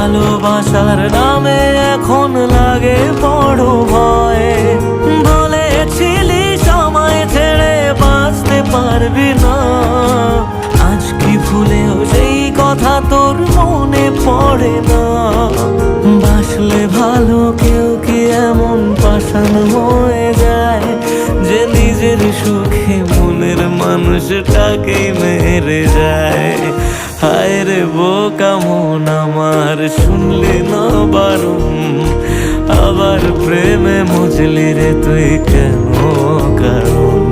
ভালোবাসার নামে এখন লাগে বড় ভয়। বলেছিলি সময় ছেড়ে বাঁচতে পারবি না, আজ কি ভুলেও সেই কথা তোর মনে পড়ে না? বাসলে ভালো কেউ কি এমন পাষাণ হয়ে যায় যে নিজের সুখে মনের মানুষটাকেই মেরে যায়? হায় রে বোকা মন আমার, শুনলি না বারণ, আবার প্রেমে মজলি রে তুই কেন কারণ?